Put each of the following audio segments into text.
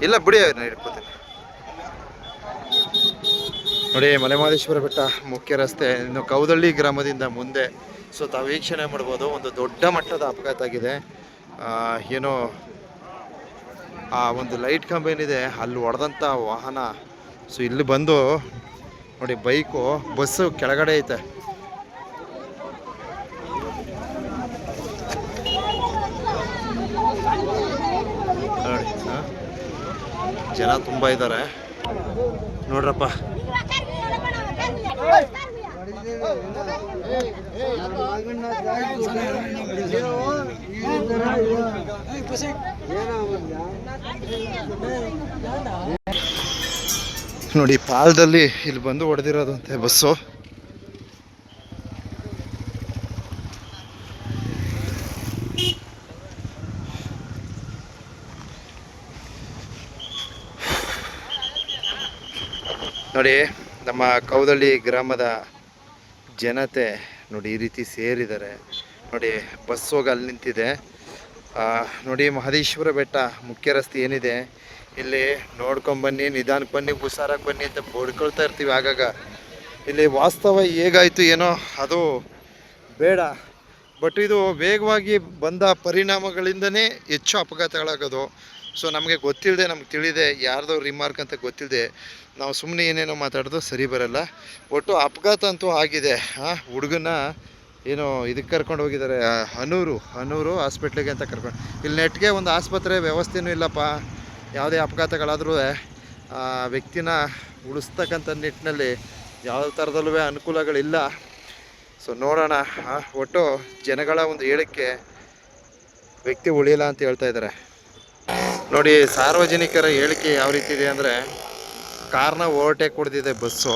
ಇಲ್ಲ ಬಿಡಿ ಇಟ್ಕೋತೀನಿ ನೋಡಿ. ಮಲೆಮಹದೇಶ್ವರ ಬೆಟ್ಟ ಮುಖ್ಯ ರಸ್ತೆ ಇನ್ನು ಕೌದಳ್ಳಿ ಗ್ರಾಮದಿಂದ ಮುಂದೆ. ಸೊ ತಾವು ವೀಕ್ಷಣೆ ಮಾಡ್ಬೋದು, ಒಂದು ದೊಡ್ಡ ಮಟ್ಟದ ಅಪಘಾತ ಆಗಿದೆ. ಏನೋ ಆ ಒಂದು ಲೈಟ್ ಕಂಬ ಏನಿದೆ ಅಲ್ಲಿ ಹೊಡೆದಂಥ ವಾಹನ. ಸೊ ಇಲ್ಲಿ ಬಂದು ನೋಡಿ, ಬೈಕು ಬಸ್ಸು ಕೆಳಗಡೆ ಐತೆ. ನೋಡಿ ಜನ ತುಂಬ ಇದ್ದಾರೆ ನೋಡ್ರಪ್ಪ. ನೋಡಿ ಪಾಲದಲ್ಲಿ ಇಲ್ಲಿ ಬಂದು ಹೊಡೆದಿರೋದಂತೆ ಬಸ್ಸು. ನೋಡಿ ನಮ್ಮ ಕೌದಳ್ಳಿ ಗ್ರಾಮದ ಜನತೆ ನೋಡಿ ಈ ರೀತಿ ಸೇರಿದ್ದಾರೆ ನೋಡಿ. ಬಸ್ ಹೋಗಿ ಅಲ್ಲಿ ನಿಂತಿದೆ ನೋಡಿ. ಮಹದೇಶ್ವರ ಬೆಟ್ಟ ಮುಖ್ಯ ರಸ್ತೆ ಏನಿದೆ ಇಲ್ಲಿ ನೋಡ್ಕೊಂಬನ್ನಿ, ನಿಧಾನಕ್ಕೆ ಬನ್ನಿ, ಹುಷಾರಾಗಿ ಬನ್ನಿ ಅಂತ ಬೋಡ್ಕೊಳ್ತಾ ಇರ್ತೀವಿ ಆಗಾಗ. ಇಲ್ಲಿ ವಾಸ್ತವ ಹೇಗಾಯಿತು ಏನೋ ಅದು ಬೇಡ, ಬಟ್ ಇದು ವೇಗವಾಗಿ ಬಂದ ಪರಿಣಾಮಗಳಿಂದನೇ ಹೆಚ್ಚು ಅಪಘಾತಗಳಾಗೋದು. ಸೊ ನಮಗೆ ಗೊತ್ತಿಲ್ಲದೆ, ನಮ್ಗೆ ತಿಳಿದೆ, ಯಾರ್ದೋ ರಿಮಾರ್ಕ್ ಅಂತ ಗೊತ್ತಿಲ್ಲದೆ ನಾವು ಸುಮ್ಮನೆ ಏನೇನೋ ಮಾತಾಡೋದು ಸರಿ ಬರೋಲ್ಲ. ಒಟ್ಟು ಅಪಘಾತ ಅಂತೂ ಆಗಿದೆ. ಹುಡುಗನ ಏನೋ ಇದಕ್ಕೆ ಕರ್ಕೊಂಡು ಹೋಗಿದ್ದಾರೆ, ಹನೂರು ಹಾಸ್ಪಿಟ್ಲಿಗೆ ಅಂತ ಕರ್ಕೊಂಡು. ಇಲ್ಲಿ ನೆಟ್ಗೆ ಒಂದು ಆಸ್ಪತ್ರೆ ವ್ಯವಸ್ಥೆನೂ ಇಲ್ಲಪ್ಪ. ಯಾವುದೇ ಅಪಘಾತಗಳಾದರೂ ವ್ಯಕ್ತಿನ ಉಳಿಸ್ತಕ್ಕಂಥ ನಿಟ್ಟಿನಲ್ಲಿ ಯಾವ ಥರದಲ್ಲೂ ಅನುಕೂಲಗಳಿಲ್ಲ. ಸೊ ನೋಡೋಣ. ಒಟ್ಟು ಜನಗಳ ಒಂದು ಹೇಳಿಕೆ ವ್ಯಕ್ತಿ ಉಳಿಯಲ್ಲ ಅಂತ ಹೇಳ್ತಾ ಇದ್ದಾರೆ ನೋಡಿ. ಸಾರ್ವಜನಿಕರ ಹೇಳಿಕೆ ಯಾವ ರೀತಿ ಇದೆ ಅಂದರೆ, ಕಾರ್ನ ಓವರ್ಟೇಕ್ ಹೊಡೆದಿದೆ ಬಸ್ಸು.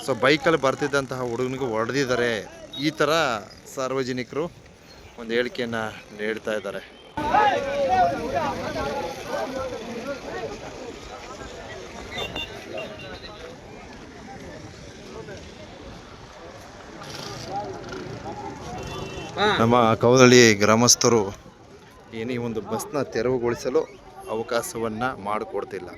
ಸೊ ಬೈಕಲ್ಲಿ ಬರ್ತಿದ್ದಂತಹ ಹುಡುಗನಿಗೂ ಹೊಡೆದಿದ್ದಾರೆ. ಈ ಥರ ಸಾರ್ವಜನಿಕರು ಒಂದು ಹೇಳಿಕೆಯನ್ನು ನೀಡ್ತಾ ಇದ್ದಾರೆ. ನಮ್ಮ ಕೌದಳ್ಳಿ ಗ್ರಾಮಸ್ಥರು ಏನೇ ಒಂದು ಬಸ್ನ ತೆರವುಗೊಳಿಸಲು ಅವಕಾಶವನ್ನು ಮಾಡಿಕೊಡ್ತಿಲ್ಲ.